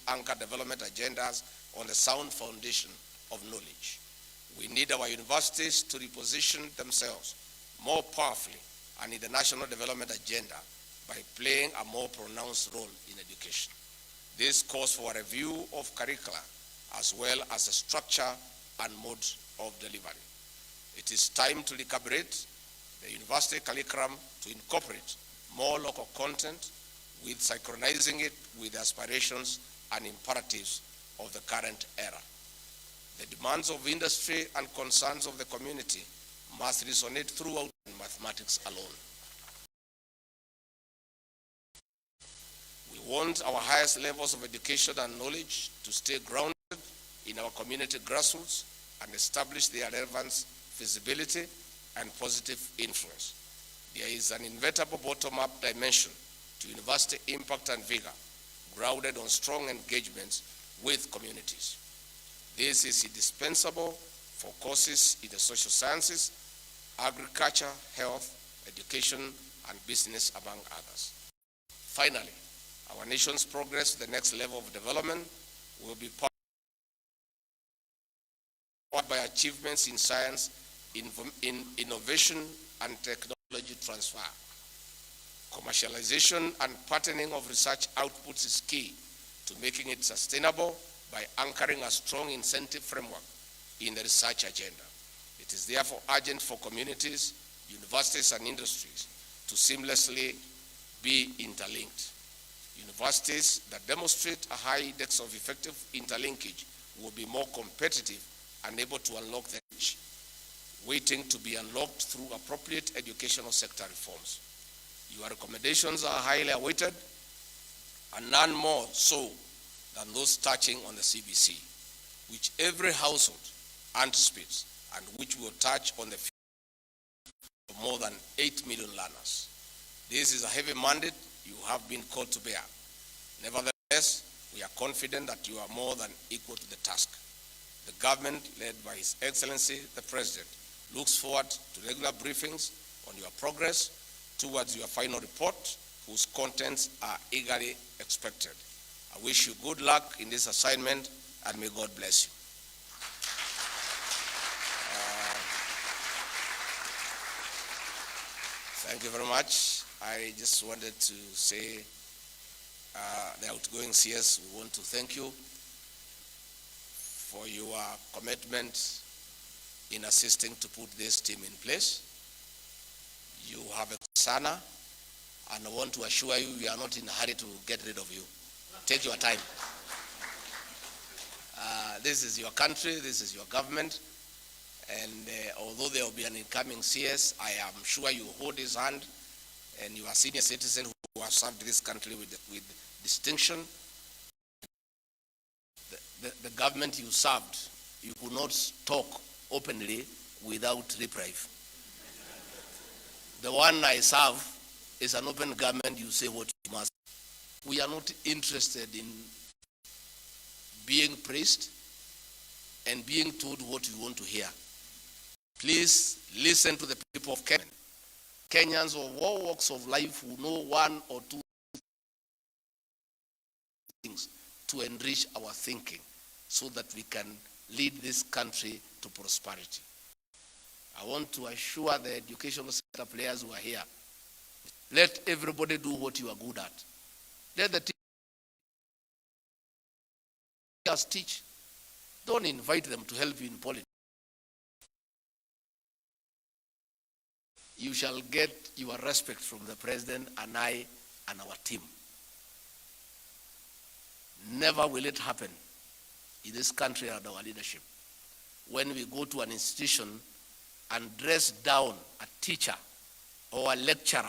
anchor development agendas on the sound foundation of knowledge. We need our universities to reposition themselves more powerfully and in the national development agenda by playing a more pronounced role in education. This calls for a review of curricula as well as the structure and mode of delivery. It is time to recalibrate the university curriculum to incorporate more local content with synchronizing it with the aspirations and imperatives of the current era. The demands of industry and concerns of the community must resonate throughout mathematics alone. We want our highest levels of education and knowledge to stay grounded in our community grassroots and establish their relevance, feasibility, and positive influence. There is an inevitable bottom-up dimension to university impact and vigor, grounded on strong engagements with communities. This is indispensable for courses in the social sciences, agriculture, health, education, and business, among others. Finally, our nation's progress to the next level of development will be powered by achievements in science, in innovation, and technology transfer. Commercialization and patterning of research outputs is key to making it sustainable by anchoring a strong incentive framework in the research agenda. It is therefore urgent for communities, universities, and industries to seamlessly be interlinked. Universities that demonstrate a high index of effective interlinkage will be more competitive and able to unlock the edge, waiting to be unlocked through appropriate educational sector reforms. Your recommendations are highly awaited, and none more so than those touching on the CBC, which every household anticipates and which will touch on the future of more than 8 million learners. This is a heavy mandate you have been called to bear. Nevertheless, we are confident that you are more than equal to the task. The government, led by His Excellency the President, looks forward to regular briefings on your progress towards your final report, whose contents are eagerly expected. I wish you good luck in this assignment, and may God bless you. Thank you very much. I just wanted to say, the outgoing CS, we want to thank you for your commitment in assisting to put this team in place. You have a sana, and I want to assure you, we are not in a hurry to get rid of you. Take your time. This is your country, this is your government, and although there will be an incoming CS, I am sure you hold his hand, and you are a senior citizen who have served this country with distinction. The government you served, you could not talk openly without reprieve. The one I serve is an open government, you say what you must. We are not interested in being praised and being told what we want to hear. Please listen to the people of Kenya. Kenyans of all walks of life who know one or two things to enrich our thinking so that we can lead this country to prosperity. I want to assure the educational sector players who are here, let everybody do what you are good at. Let the teachers teach. Don't invite them to help you in politics. You shall get your respect from the president and I and our team. Never will it happen in this country under our leadership when we go to an institution and dress down a teacher or a lecturer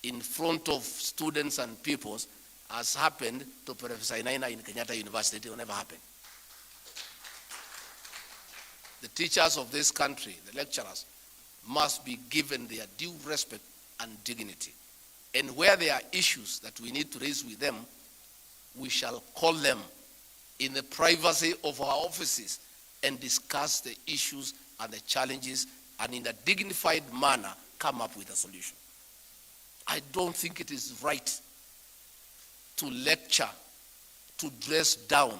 in front of students and pupils, as happened to Professor Inaina in Kenyatta University. It will never happen. The teachers of this country, the lecturers, must be given their due respect and dignity. And where there are issues that we need to raise with them, we shall call them in the privacy of our offices and discuss the issues and the challenges, and in a dignified manner come up with a solution. I don't think it is right to lecture to dress down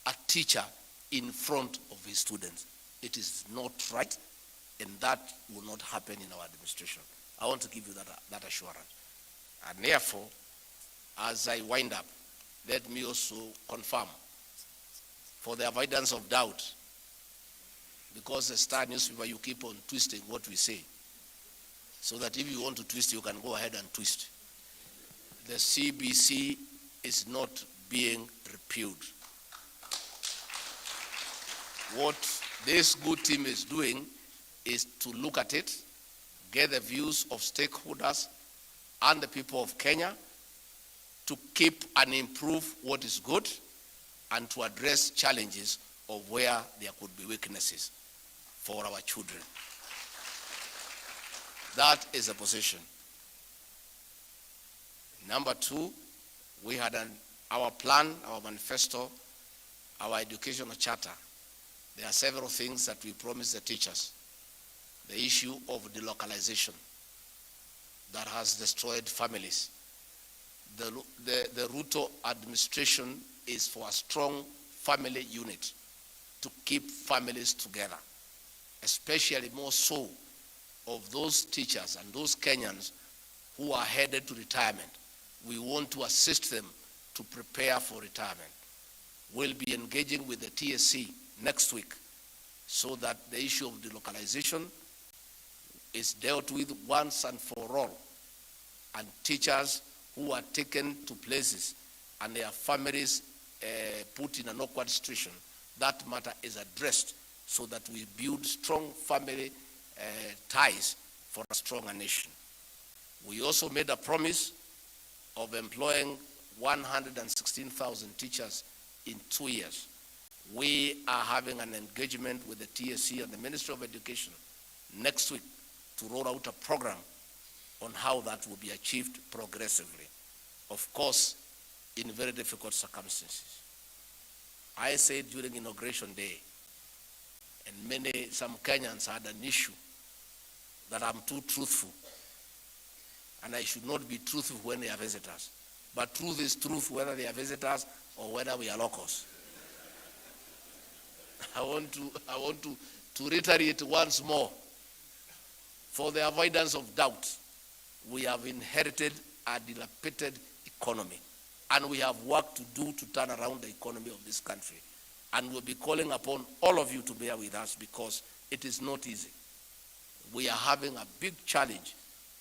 a teacher in front of his students. It is not right, and that will not happen in our administration. I want to give you that assurance. And therefore, as I wind up, let me also confirm, for the avoidance of doubt, because the Star newspaper, you keep on twisting what we say, so that if you want to twist, you can go ahead and twist. The CBC is not being repealed. What this good team is doing is to look at it, get the views of stakeholders and the people of Kenya to keep and improve what is good and to address challenges of where there could be weaknesses for our children. That is the position. Number two, we had our plan, our manifesto, our educational charter. There are several things that we promised the teachers. The issue of delocalization that has destroyed families. The Ruto administration is for a strong family unit to keep families together, especially more so of those teachers and those Kenyans who are headed to retirement. We want to assist them to prepare for retirement. We'll be engaging with the TSC next week so that the issue of delocalization is dealt with once and for all, and teachers who are taken to places and their families put in an awkward situation, that matter is addressed so that we build strong family ties for a stronger nation. We also made a promise of employing 116,000 teachers in 2 years. We are having an engagement with the TSC and the Ministry of Education next week to roll out a program on how that will be achieved progressively. Of course, in very difficult circumstances. I said during Inauguration Day, and some Kenyans had an issue that I'm too truthful, and I should not be truthful when they are visitors. But truth is truth, whether they are visitors or whether we are locals. I want to reiterate once more, for the avoidance of doubt, we have inherited a dilapidated economy, and we have work to do to turn around the economy of this country. And we'll be calling upon all of you to bear with us because it is not easy. We are having a big challenge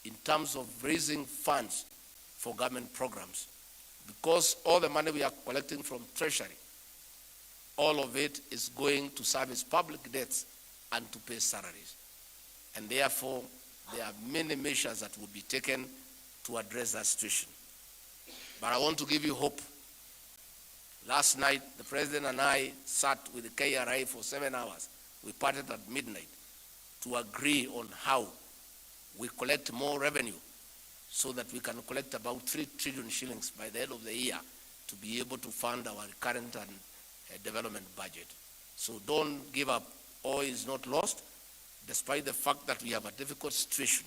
in terms of raising funds for government programs, because all the money we are collecting from Treasury, all of it is going to service public debts and to pay salaries. And therefore, there are many measures that will be taken to address that situation. But I want to give you hope. Last night, the President and I sat with the KRI for 7 hours. We parted at midnight to agree on how we collect more revenue so that we can collect about 3 trillion shillings by the end of the year to be able to fund our current and development budget. So don't give up. All is not lost. Despite the fact that we have a difficult situation,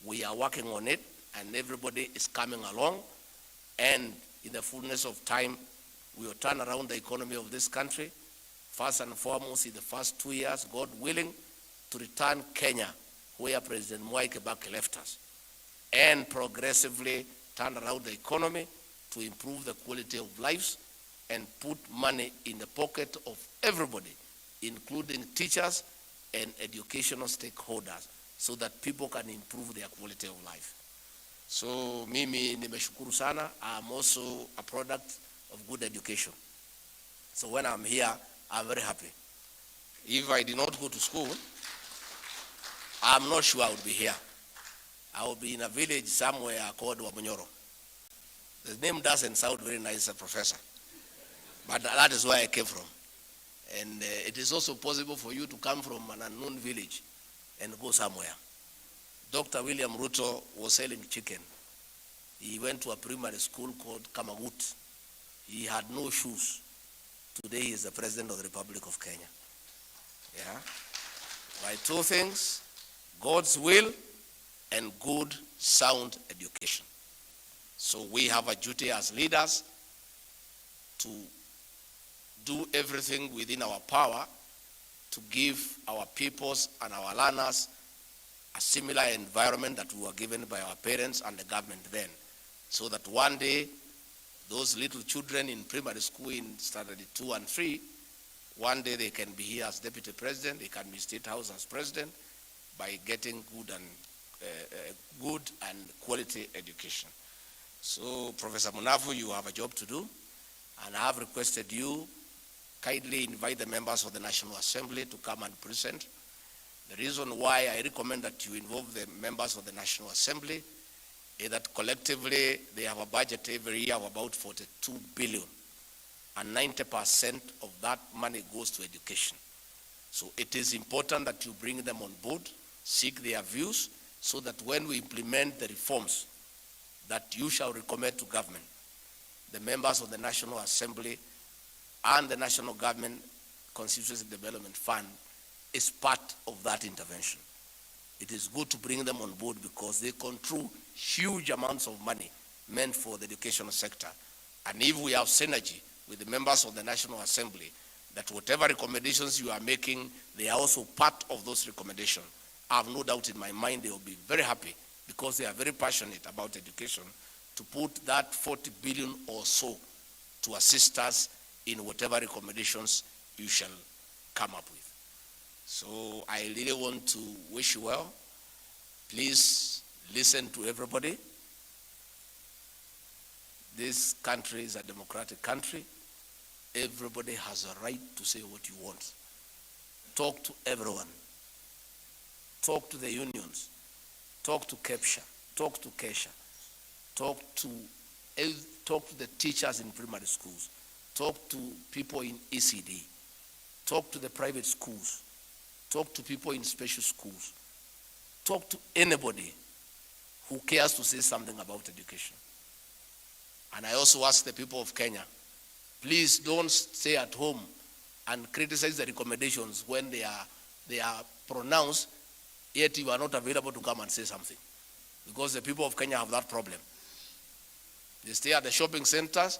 we are working on it, and everybody is coming along. And in the fullness of time, we will turn around the economy of this country. First and foremost, in the first 2 years, God willing, to return Kenya where President Mwai Kibaki left us, and progressively turn around the economy to improve the quality of lives and put money in the pocket of everybody, including teachers and educational stakeholders, so that people can improve their quality of life. So mimi nimeshukuru sana. I'm also a product of good education. So when I'm here, I'm very happy. If I did not go to school, I'm not sure I would be here. I would be in a village somewhere called Wamunyoro. The name doesn't sound very nice, a professor. But that is where I came from. And it is also possible for you to come from an unknown village and go somewhere. Dr. William Ruto was selling chicken. He went to a primary school called Kamagut. He had no shoes. Today he is the President of the Republic of Kenya. Yeah? By 2 things, God's will and good, sound education. So we have a duty as leaders to do everything within our power to give our pupils and our learners a similar environment that we were given by our parents and the government then, so that one day those little children in primary school in standard 2 and 3, one day they can be here as deputy president, they can be state house as president by getting good and quality education. So Professor Munavu, you have a job to do, and I have requested you kindly invite the members of the National Assembly to come and present. The reason why I recommend that you involve the members of the National Assembly is that collectively they have a budget every year of about 42 billion, and 90% of that money goes to education. So it is important that you bring them on board, seek their views, so that when we implement the reforms that you shall recommend to government, the members of the National Assembly and the National Government Constituency Development Fund is part of that intervention. It is good to bring them on board because they control huge amounts of money meant for the educational sector. And if we have synergy with the members of the National Assembly, that whatever recommendations you are making, they are also part of those recommendations. I have no doubt in my mind they will be very happy because they are very passionate about education to put that 40 billion or so to assist us in whatever recommendations you shall come up with. So I really want to wish you well. Please listen to everybody. This country is a democratic country. Everybody has a right to say what you want. Talk to everyone. Talk to the unions. Talk to Kwisha. Talk to Kwisha. Talk to the teachers in primary schools. Talk to people in ECD. Talk to the private schools. Talk to people in special schools. Talk to anybody who cares to say something about education. And I also ask the people of Kenya, please don't stay at home and criticize the recommendations when they are pronounced, yet you are not available to come and say something. Because the people of Kenya have that problem. They stay at the shopping centers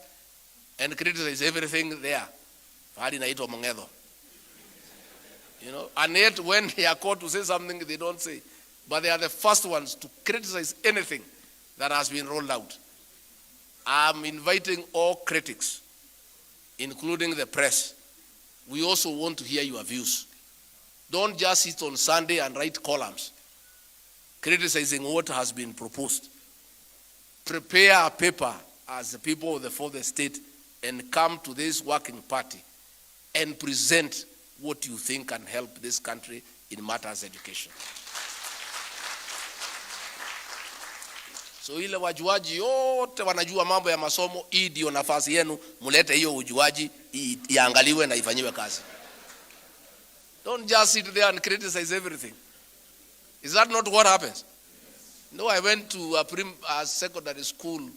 and criticize everything there. You know, and yet when they are called to say something, they don't say. But they are the first ones to criticize anything that has been rolled out. I'm inviting all critics, including the press. We also want to hear your views. Don't just sit on Sunday and write columns criticizing what has been proposed. Prepare a paper as the people of the fourth estate and come to this working party and present what you think can help this country in matters of education. So ile wajuaji yote wanajua mambo ya masomo, hii ndio nafasi yenu, mulete hiyo ujuaji iangaliwe na ifanyiwe kazi. Don't just sit there and criticize everything. Is that not what happens? No, I went to a secondary school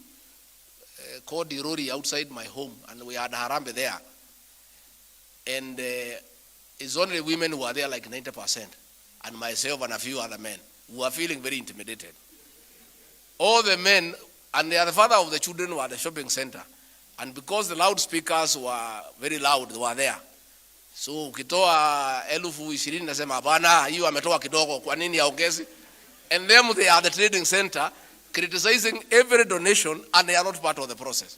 called Irori outside my home, and we had Harambe there. And it's only women who are there, like 90%, and myself and a few other men who are feeling very intimidated. All the men, and they are the father of the children who are at the shopping center. And because the loudspeakers were very loud, they were there. So ukitoa 20,000 nasema hapana, hiyo ametoa kidogo, kwa nini yaongezi? And them, they are the trading center criticizing every donation, and they are not part of the process.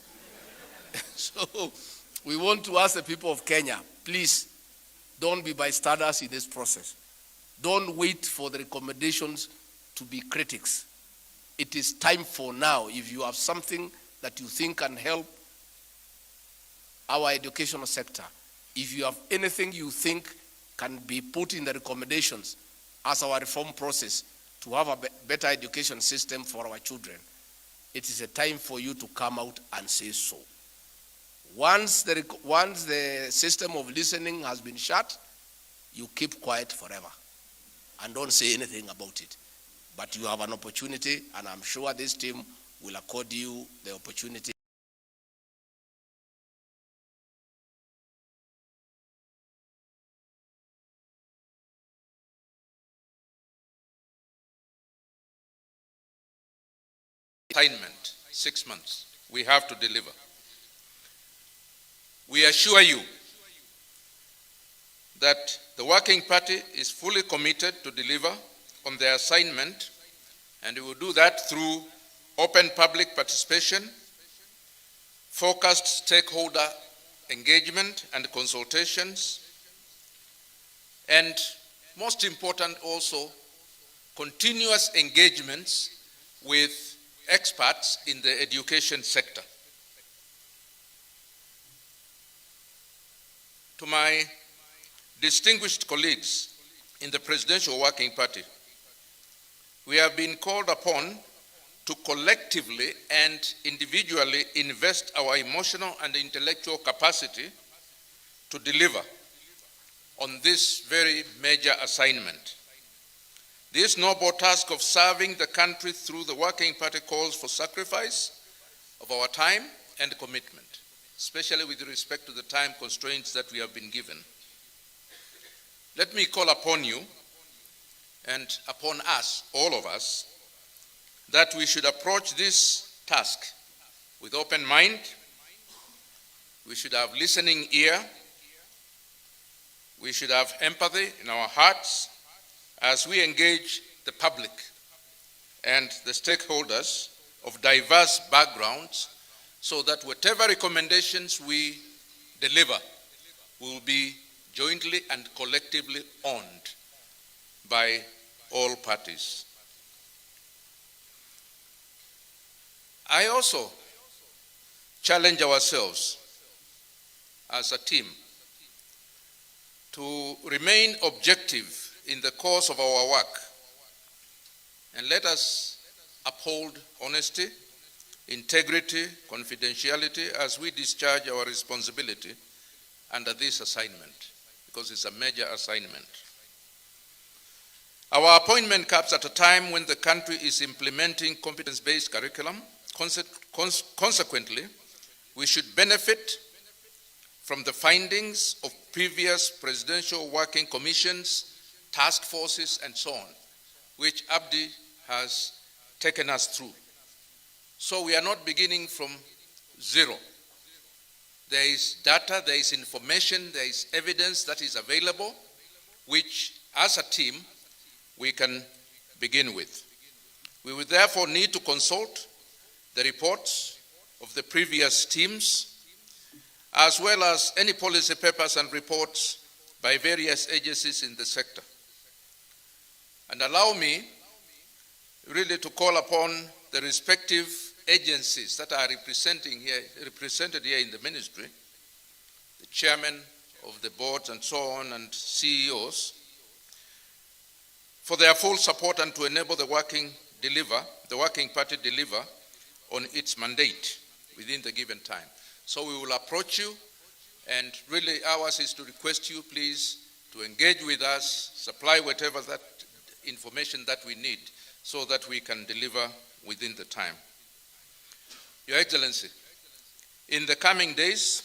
So we want to ask the people of Kenya, please don't be bystanders in this process. Don't wait for the recommendations to be critics. It is time for now. If you have something that you think can help our educational sector, if you have anything you think can be put in the recommendations as our reform process to have a better education system for our children, it is a time for you to come out and say so. Once the system of listening has been shut, you keep quiet forever and don't say anything about it. But you have an opportunity, and I'm sure this team will accord you the opportunity. Assignment, 6 months. We have to deliver. we assure you that the Working Party is fully committed to deliver on their assignment, and we will do that through open public participation, focused stakeholder engagement and consultations, and most important also, continuous engagements with experts in the education sector. To my distinguished colleagues in the Presidential Working Party, we have been called upon to collectively and individually invest our emotional and intellectual capacity to deliver on this very major assignment. This noble task of serving the country through the Working Party calls for sacrifice of our time and commitment, especially with respect to the time constraints that we have been given. Let me call upon you and upon us, all of us, that we should approach this task with open mind. We should have listening ear. We should have empathy in our hearts as we engage the public and the stakeholders of diverse backgrounds, so that whatever recommendations we deliver will be jointly and collectively owned by all parties. I also challenge ourselves as a team to remain objective in the course of our work, and let us uphold honesty, integrity, confidentiality as we discharge our responsibility under this assignment, because it's a major assignment. Our appointment comes at a time when the country is implementing competence-based curriculum. Consequently, we should benefit from the findings of previous presidential working commissions, task forces, and so on, which Abdi has taken us through. So we are not beginning from zero. There is data, there is information, there is evidence that is available, which as a team we can begin with. We will therefore need to consult the reports of the previous teams, as well as any policy papers and reports by various agencies in the sector. And allow me really to call upon the respective agencies that are represented here in the ministry, the chairman of the boards and so on, and CEOs, for their full support and to enable the Working Party deliver on its mandate within the given time. So we will approach you, and really ours is to request you please to engage with us, supply whatever that information that we need so that we can deliver within the time. Your Excellency, in the coming days,